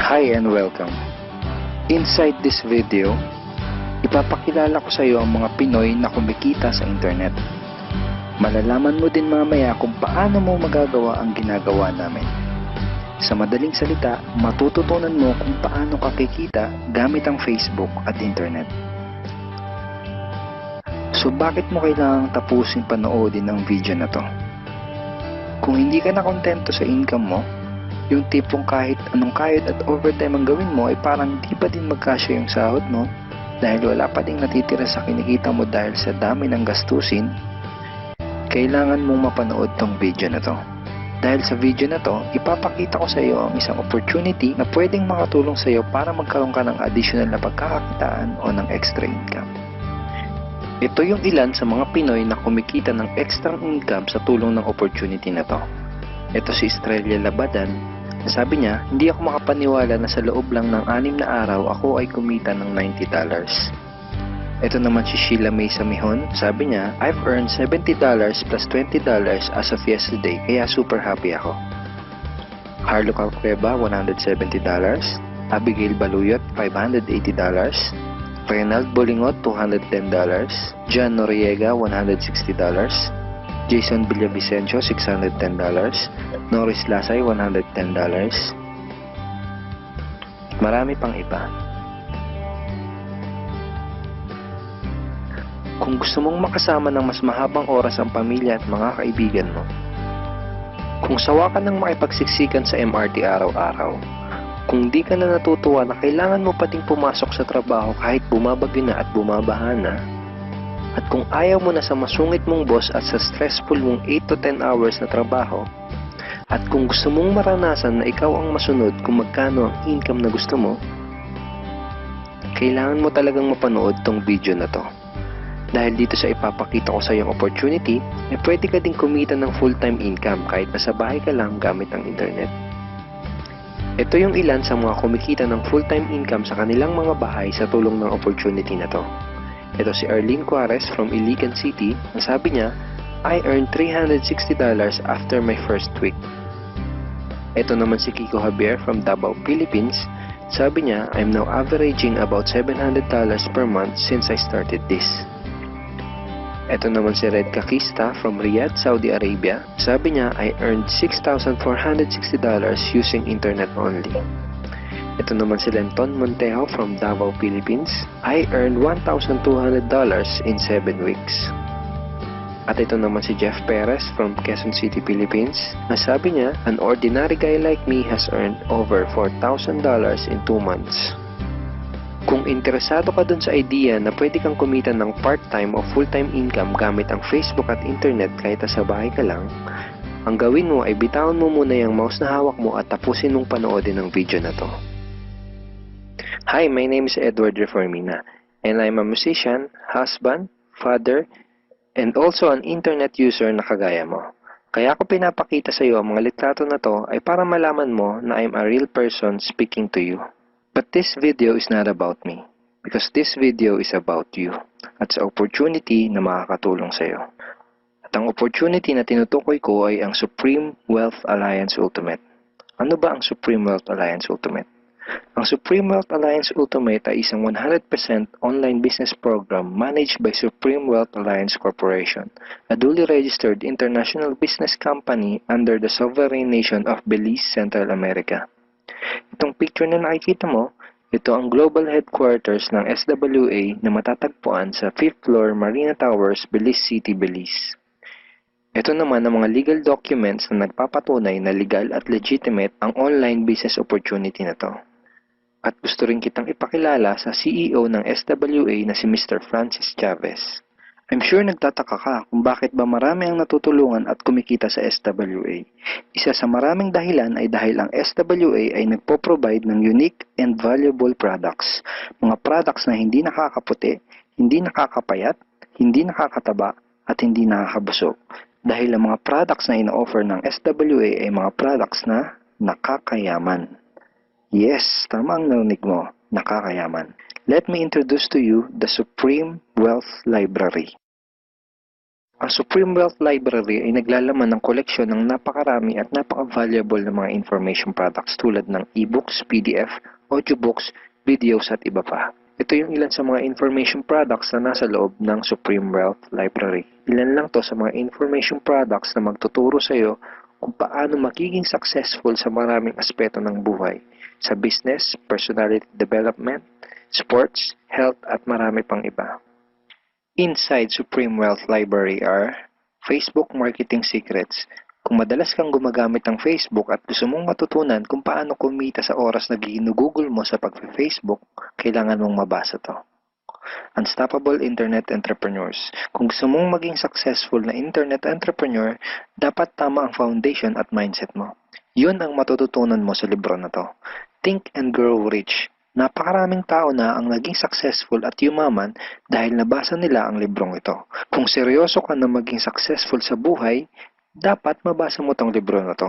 Hi and welcome. Inside this video, ipapakilala ko sa iyo ang mga Pinoy na kumikita sa internet. Malalaman mo din mamaya kung paano mo magagawa ang ginagawa namin. Sa madaling salita, matututunan mo kung paano ka kikita gamit ang Facebook at internet. So bakit mo kailangang tapusin panoodin ang video na to? Kung hindi ka na kontento sa income mo, yung tipong kahit anong kayod at overtime ang gawin mo ay parang di pa din magkasya yung sahod mo dahil wala pa ding natitira sa kinikita mo dahil sa dami ng gastusin, kailangan mong mapanood tong video na to. Dahil sa video na to, ipapakita ko sa iyo ang isang opportunity na pwedeng makatulong sa iyo para magkaroon ka ng additional na pagkakakitaan o ng extra income. Ito yung ilan sa mga Pinoy na kumikita ng extra income sa tulong ng opportunity na to. Ito si Estrella Labadan. Sabi niya, hindi ako makapaniwala na sa loob lang ng 6 na araw ako ay kumita ng $90. Ito naman si Sheila May Samihon. Sabi niya, I've earned $70 plus $20 as of yesterday, kaya super happy ako. Harlo Calcueba, $170. Abigail Baluyot, $580. Reynald Bolingot, $210. John Noriega, $160. Jason Villavicencio, $610. Norris Lasay, $110. Marami pang iba. Kung gusto mong makasama ng mas mahabang oras ang pamilya at mga kaibigan mo, kung sawa ka ng makipagsiksikan sa MRT araw-araw, kung di ka na natutuwa na kailangan mo pating pumasok sa trabaho kahit bumabagyo na at bumabaha na, at kung ayaw mo na sa masungit mong boss at sa stressful mong 8 to 10 hours na trabaho, at kung gusto mong maranasan na ikaw ang masunod kung magkano ang income na gusto mo, kailangan mo talagang mapanood tong video na to. Dahil dito sa ipapakita ko sa iyong opportunity, pwede ka din kumita ng full-time income kahit nasa bahay ka lang gamit ang internet. Ito yung ilan sa mga kumikita ng full-time income sa kanilang mga bahay sa tulong ng opportunity na to. Ito si Arlene Juarez from Iligan City. Sabi niya, I earned $360 after my first week. Ito naman si Kiko Javier from Davao, Philippines. Sabi niya, I'm now averaging about $700 per month since I started this. Ito naman si Red Kakista from Riyadh, Saudi Arabia. Sabi niya, I earned $6,460 using internet only. Ito naman si Lenton Montejo from Davao, Philippines. I earned $1,200 in 7 weeks. At ito naman si Jeff Perez from Quezon City, Philippines. Sabi niya, an ordinary guy like me has earned over $4,000 in 2 months. Kung interesado ka dun sa idea na pwede kang kumita ng part-time o full-time income gamit ang Facebook at internet kahit sa bahay ka lang, ang gawin mo ay bitawan mo muna yung mouse na hawak mo at tapusin mong panoodin ang video na to. Hi, my name is Edward Reformina, and I'm a musician, husband, father, and also an internet user na kagaya mo. Kaya ako pinapakita sa iyo ang mga litrato na to ay para malaman mo na I'm a real person speaking to you. But this video is not about me, because this video is about you at sa opportunity na makakatulong sa iyo. At ang opportunity na tinutukoy ko ay ang Supreme Wealth Alliance Ultimate. Ano ba ang Supreme Wealth Alliance Ultimate? Ang Supreme Wealth Alliance Ultimate ay isang 100% online business program managed by Supreme Wealth Alliance Corporation, a duly registered international business company under the sovereign nation of Belize, Central America. Itong picture na nakikita mo, ito ang global headquarters ng SWA na matatagpuan sa 5th floor Marina Towers, Belize City, Belize. Ito naman ang mga legal documents na nagpapatunay na legal at legitimate ang online business opportunity na to. At gusto rin kitang ipakilala sa CEO ng SWA na si Mr. Francis Chavez. I'm sure nagtataka ka kung bakit ba marami ang natutulungan at kumikita sa SWA. Isa sa maraming dahilan ay dahil ang SWA ay nagpo-provide ng unique and valuable products. Mga products na hindi nakakaputi, hindi nakakapayat, hindi nakakataba, at hindi nakakabusog. Dahil ang mga products na ino-offer ng SWA ay mga products na nakakayaman. Yes, tama ang narinig mo, nakakayaman. Let me introduce to you the Supreme Wealth Library. Ang Supreme Wealth Library ay naglalaman ng koleksyon ng napakarami at napaka-valuable na mga information products tulad ng e-books, PDF, audiobooks, videos at iba pa. Ito yung ilan sa mga information products na nasa loob ng Supreme Wealth Library. Ilan lang to sa mga information products na magtuturo sa iyo kung paano magiging successful sa maraming aspeto ng buhay, sa business, personality development, sports, health at marami pang iba. Inside Supreme Wealth Library are Facebook Marketing Secrets. Kung madalas kang gumagamit ng Facebook at gusto mong matutunan kung paano kumita sa oras na ginugugol mo sa pag-Facebook, kailangan mong mabasa to. Unstoppable Internet Entrepreneurs. Kung gusto mong maging successful na internet entrepreneur, dapat tama ang foundation at mindset mo. Yun ang matututunan mo sa libro na to. Think and Grow Rich. Napakaraming tao na ang naging successful at yumaman dahil nabasa nila ang librong ito. Kung seryoso ka na maging successful sa buhay, dapat mabasa mo tong libro na to.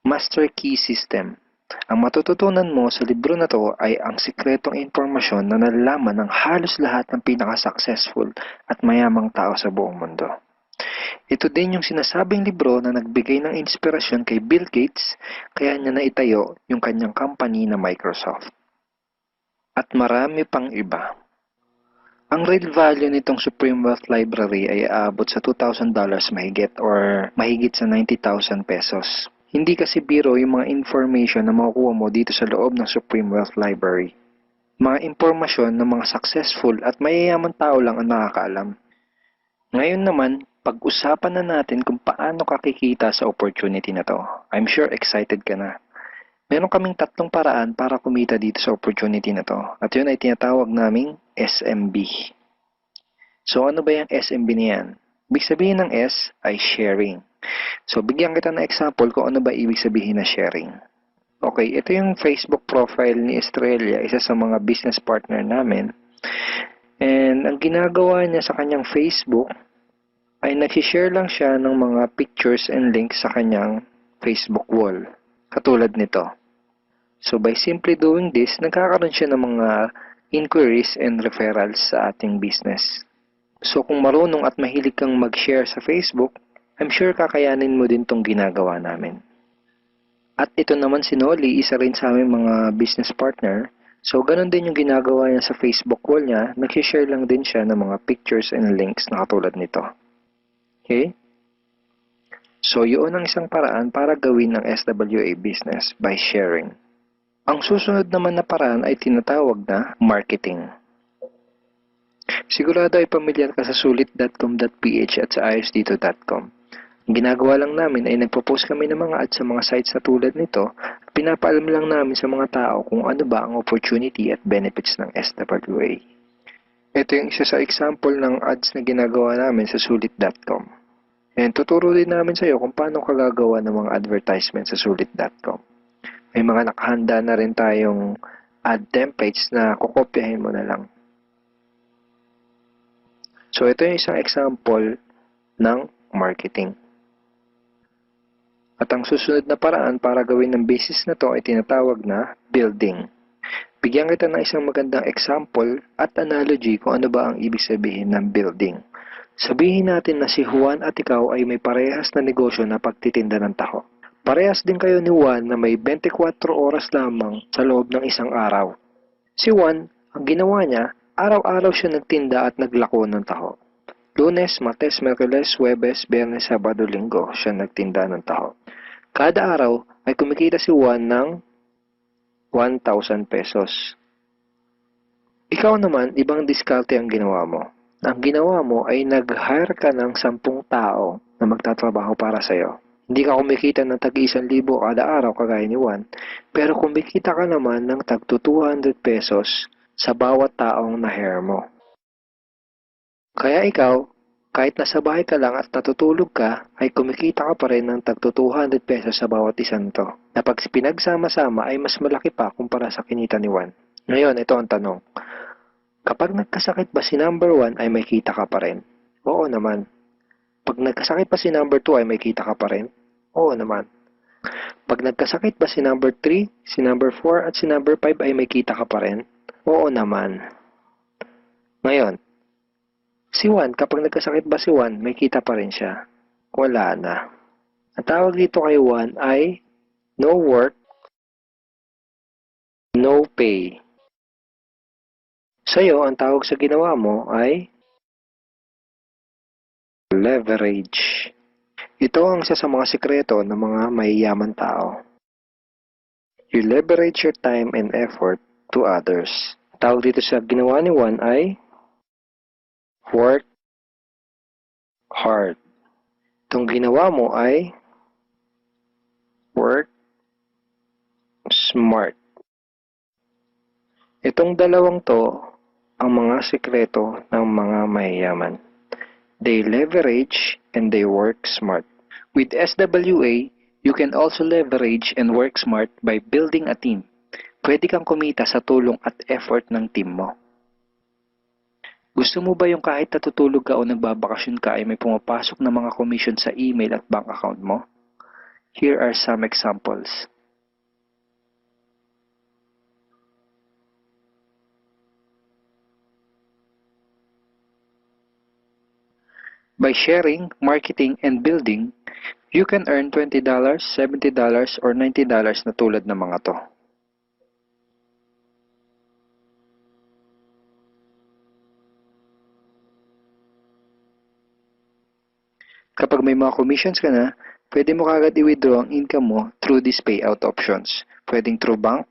Master Key System. Ang matututunan mo sa libro na to ay ang sikretong impormasyon na nalalaman ng halos lahat ng pinaka-successful at mayamang tao sa buong mundo. Ito din yung sinasabing libro na nagbigay ng inspirasyon kay Bill Gates, kaya niya naitayo yung kanyang company na Microsoft. At marami pang iba. Ang real value nitong Supreme Wealth Library ay aabot sa $2,000 mahigit or mahigit sa 90,000 pesos. Hindi kasi biro yung mga information na makukuha mo dito sa loob ng Supreme Wealth Library. Mga impormasyon ng mga successful at mayayaman tao lang ang nakakaalam. Ngayon naman, pag-usapan na natin kung paano ka kikita sa opportunity na to. I'm sure excited ka na. Meron kaming 3 paraan para kumita dito sa opportunity na to. At yun ay tinatawag naming SMB. So ano ba yung SMB niyan? Ibig sabihin ng S ay sharing. So bigyan kita ng example kung ano ba ibig sabihin na sharing. Okay, ito yung Facebook profile ni Estrella, isa sa mga business partner namin. And ang ginagawa niya sa kanyang Facebook ay nag-share lang siya ng mga pictures and links sa kanyang Facebook wall. Katulad nito. So by simply doing this, nagkakaroon siya ng mga inquiries and referrals sa ating business. So kung marunong at mahilig kang mag-share sa Facebook, I'm sure kakayanin mo din tong ginagawa namin. At ito naman si Nolly, isa rin sa aming mga business partner. So ganun din yung ginagawa niya sa Facebook wall niya, nag-share lang din siya ng mga pictures and links na katulad nito. Okay? So yun ang isang paraan para gawin ng SWA business by sharing. Ang susunod naman na paraan ay tinatawag na marketing. Sigurado ay pamilyar ka sa sulit.com.ph at sa ayosdito.com. Ang ginagawa lang namin ay nagpo-post kami ng mga ads sa mga sites na tulad nito at pinapaalam lang namin sa mga tao kung ano ba ang opportunity at benefits ng SWA. Ito yung isa sa example ng ads na ginagawa namin sa sulit.com. And tuturo din namin sa iyo kung paano ka gagawa ng mga advertisement sa sulit.com. May mga nakahanda na rin tayong ad templates na kukopyahin mo na lang. So ito yung isang example ng marketing. At ang susunod na paraan para gawin ng business na to ay tinatawag na building. Bigyan kita ng isang magandang example at analogy kung ano ba ang ibig sabihin ng building. Sabihin natin na si Juan at ikaw ay may parehas na negosyo na pagtitinda ng taho. Parehas din kayo ni Juan na may 24 oras lamang sa loob ng isang araw. Si Juan, ang ginawa niya, araw-araw siya nagtinda at naglako ng taho. Lunes, Martes, Miyerkules, Huwebes, Biyernes, Sabado, Linggo siya nagtinda ng taho. Kada araw ay kumikita si Juan ng 1,000 pesos. Ikaw naman, ibang diskarte ang ginawa mo. Ang ginawa mo ay nag-hire ka ng 10 tao na magtatrabaho para sa'yo. Hindi ka kumikita ng tag-1,000 kada araw kagaya ni Juan, pero kumikita ka naman ng tag 200 pesos sa bawat taong na-hire mo. Kaya ikaw, kahit nasa bahay ka lang at natutulog ka, ay kumikita ka pa rin ng tag 200 pesos sa bawat isang to, na pag pinagsama-sama ay mas malaki pa kumpara sa kinita ni Juan. Ngayon, ito ang tanong. Kapag nagkasakit ba si number 1 ay may kita ka pa rin? Oo naman. Pag nagkasakit pa si number 2 ay may kita ka pa rin? Oo naman. Pag nagkasakit ba si number 3, si number 4 at si number 5 ay may kita ka pa rin? Oo naman. Ngayon, Si Juan, kapag nagkasakit ba si Juan, may kita pa rin siya? Wala na. Ang tawag dito kay Juan ay no work, no pay. Sa'yo, ang tawag sa ginawa mo ay leverage. Ito ang isa sa mga sikreto ng mga mayayaman tao. You leverage your time and effort to others. Tawag dito sa ginawa ni Juan ay work hard. Itong ginawa mo ay work smart. Itong dalawang to ang mga sikreto ng mga mayayaman. They leverage and they work smart. With SWA, you can also leverage and work smart by building a team. Pwede kang kumita sa tulong at effort ng team mo. Gusto mo ba yung kahit natutulog ka o nagbabakasyon ka ay may pumapasok na mga commission sa email at bank account mo? Here are some examples. By sharing, marketing, and building, you can earn $20, $70, or $90 na tulad ng mga to. Kapag may mga commissions ka na, pwede mo kagad i-withdraw ang income mo through these payout options. Pwedeng through bank,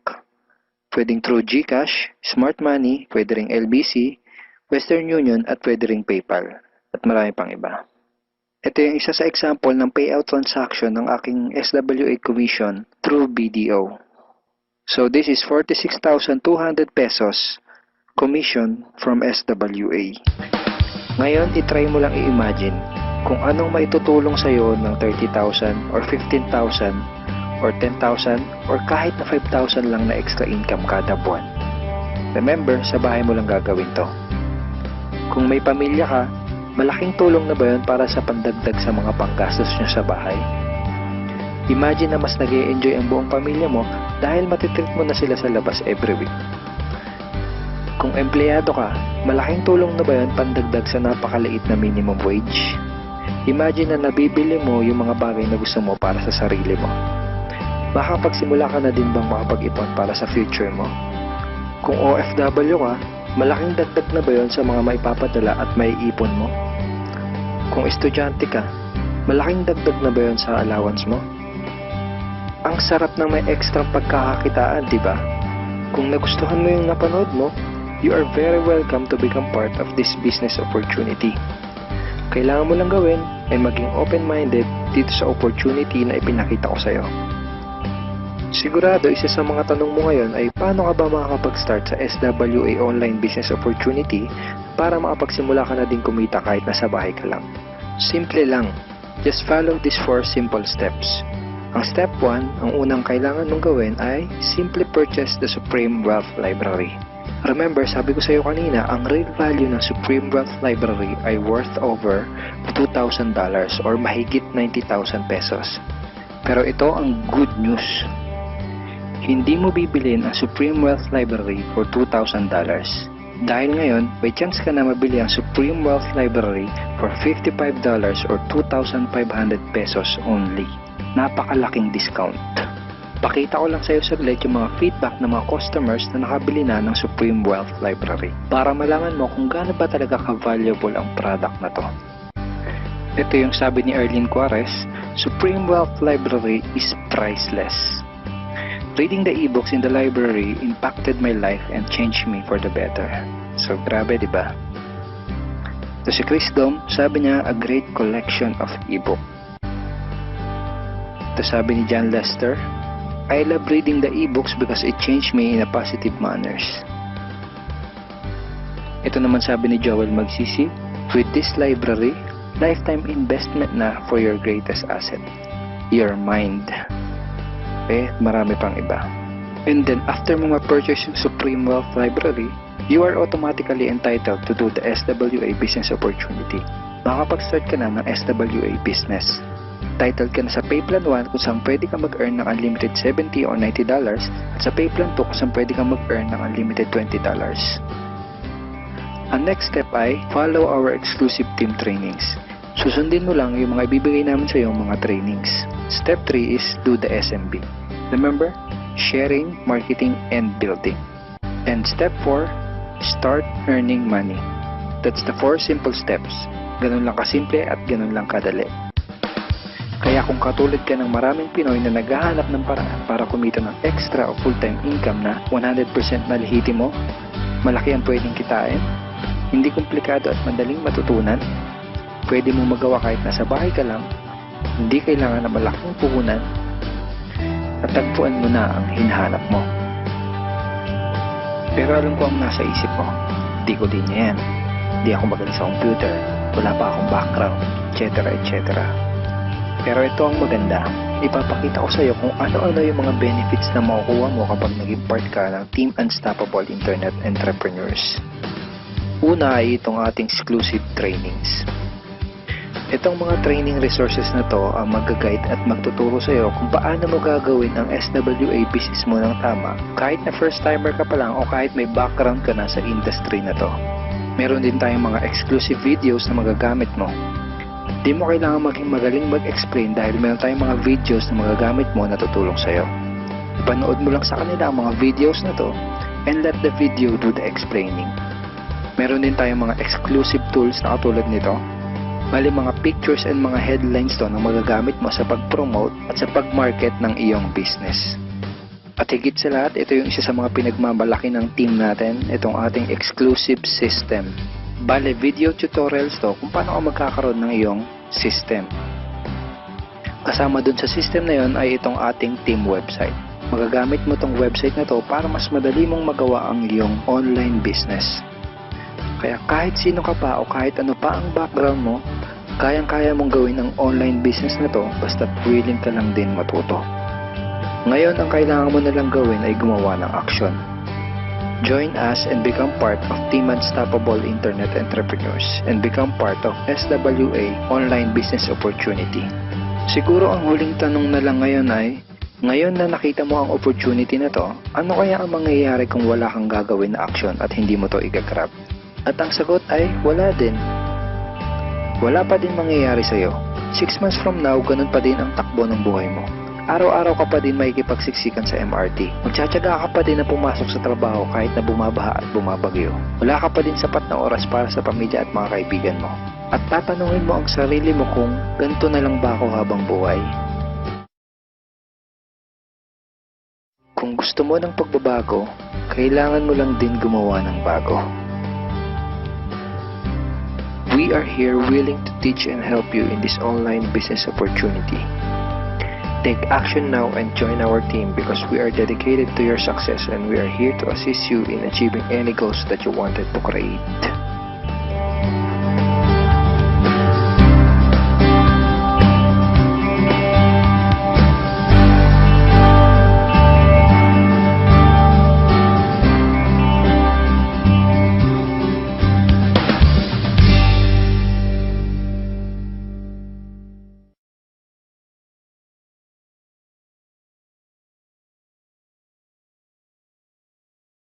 pwedeng through GCash, Smart Money, pwede ring LBC, Western Union, at pwede ring PayPal. At marami pang iba. Ito yung isa sa example ng payout transaction ng aking SWA commission through BDO. So this is 46,200 pesos commission from SWA. Ngayon, itry mo lang i-imagine kung anong maitutulong sa'yo ng 30,000 or 15,000 or 10,000 or kahit na 5,000 lang na extra income kada buwan. Remember, sa bahay mo lang gagawin to. Kung may pamilya ka, malaking tulong na ba yun para sa pandagdag sa mga panggastos nyo sa bahay? Imagine na mas nag-e-enjoy ang buong pamilya mo dahil matitreat mo na sila sa labas every week. Kung empleyado ka, malaking tulong na ba yun pandagdag sa napakaliit na minimum wage? Imagine na nabibili mo yung mga bagay na gusto mo para sa sarili mo. Makapagsimula ka na din bang makapag-ipon para sa future mo? Kung OFW ka, malaking dagdag na ba yun sa mga maipapadala at maiipon mo? Kung estudyante ka, malaking dagdag na ba yun sa allowance mo? Ang sarap ng may extra pagkakakitaan, di ba? Kung nagustuhan mo yung napanood mo, you are very welcome to become part of this business opportunity. Kailangan mo lang gawin ay maging open-minded dito sa opportunity na ipinakita ko sa'yo. Sigurado, isa sa mga tanong mo ngayon ay paano ka ba makakapag-start sa SWA online business opportunity para makapagsimula ka na din kumita kahit nasa bahay ka lang. Simple lang. Just follow these 4 simple steps. Ang step 1, ang unang kailangan mong gawin ay simply purchase the Supreme Wealth Library. Remember, sabi ko sa iyo kanina, ang real value ng Supreme Wealth Library ay worth over $2,000 or mahigit 90,000 pesos. Pero ito ang good news. Hindi mo bibilin ang Supreme Wealth Library for $2,000. Dahil ngayon, may chance ka na mabili ang Supreme Wealth Library for $55 or 2,500 pesos only. Napakalaking discount. Pakita ko lang sa iyo saglit yung mga feedback ng mga customers na nakabili na ng Supreme Wealth Library para malaman mo kung gaano ba talaga ka-valuable ang product na to. Ito yung sabi ni Erlene Juarez, Supreme Wealth Library is priceless. Reading the ebooks in the library impacted my life and changed me for the better. So grabe, di ba? Ito si Chris Dom, sabi niya, a great collection of ebook. Ito sabi ni John Lester, I love reading the ebooks because it changed me in a positive manners. Ito naman sabi ni Joel Magsisi, with this library, lifetime investment na for your greatest asset, your mind. Marami pang iba. And then after mo ma-purchase yung Supreme Wealth Library, you are automatically entitled to do the SWA business opportunity. Makakapag-start ka na ng SWA business. Titled ka na sa Payplan 1 kung saan pwede ka mag-earn ng unlimited $70 or $90 at sa Payplan 2 kung saan pwede ka mag-earn ng unlimited $20. Ang next step ay follow our exclusive team trainings. Susundin mo lang yung mga ibibigay namin sa iyo mga trainings. Step 3 is do the SMB. Remember, sharing, marketing, and building. And step 4, start earning money. That's the 4 simple steps. Ganun lang kasimple at ganun lang kadali. Kaya kung katulad ka ng maraming Pinoy na naghahanap ng paraan para kumita ng extra o full-time income na 100% malihiti mo, malaki ang pwedeng kitain, hindi komplikado at madaling matutunan, pwede mong magawa kahit nasa bahay ka lang, hindi kailangan na malaking puhunan, at tagpuan mo na ang hinahanap mo. Pero alam ko ang nasa isip mo, di ko din yan. Di ako magaling sa computer, wala pa akong background, etc. etc. Pero ito ang maganda, ipapakita ko sa iyo kung ano-ano yung mga benefits na makukuha mo kapag naging part ka ng Team Unstoppable Internet Entrepreneurs. Una ay itong ating exclusive trainings. Itong mga training resources na to ang mag-guide at magtuturo sa iyo kung paano mo gagawin ang SWA business mo ng tama kahit na first timer ka pa lang o kahit may background ka na sa industry na to. Meron din tayong mga exclusive videos na magagamit mo. Di mo kailangan maging magaling mag-explain dahil meron tayong mga videos na magagamit mo na tutulong sa'yo. Ipanood mo lang sa kanila ang mga videos na to and let the video do the explaining. Meron din tayong mga exclusive tools na katulad nito. Bali mga pictures and mga headlines to na magagamit mo sa pag-promote at sa pag-market ng iyong business. At higit sa lahat, ito yung isa sa mga pinagmamalaki ng team natin, itong ating exclusive system. Bale, video tutorials to kung paano ka magkakaroon ng iyong system. Kasama dun sa system na yon ay itong ating team website. Magagamit mo tong website na to para mas madali mong magawa ang iyong online business. Kaya kahit sino ka pa o kahit ano pa ang background mo, kayang-kaya mong gawin ang online business na to basta't willing ka lang din matuto. Ngayon, ang kailangan mo na lang gawin ay gumawa ng action. Join us and become part of Team Unstoppable Internet Entrepreneurs and become part of SWA Online Business Opportunity. Siguro ang huling tanong na lang ngayon ay, ngayon na nakita mo ang opportunity na to, ano kaya ang mangyayari kung wala kang gagawin na action at hindi mo to igagrab? At ang sagot ay, wala din. Wala pa din mangyayari sa'yo. 6 months from now, ganun pa din ang takbo ng buhay mo. Araw-araw ka pa din makikipagsiksikan sa MRT. Magtsatsaga ka pa din na pumasok sa trabaho kahit na bumabaha at bumabagyo. Wala ka pa din sapat na oras para sa pamilya at mga kaibigan mo. At tatanungin mo ang sarili mo kung ganito na lang ba ako habang buhay? Kung gusto mo ng pagbabago, kailangan mo lang din gumawa ng bago. We are here willing to teach and help you in this online business opportunity. Take action now and join our team because we are dedicated to your success and we are here to assist you in achieving any goals that you wanted to create.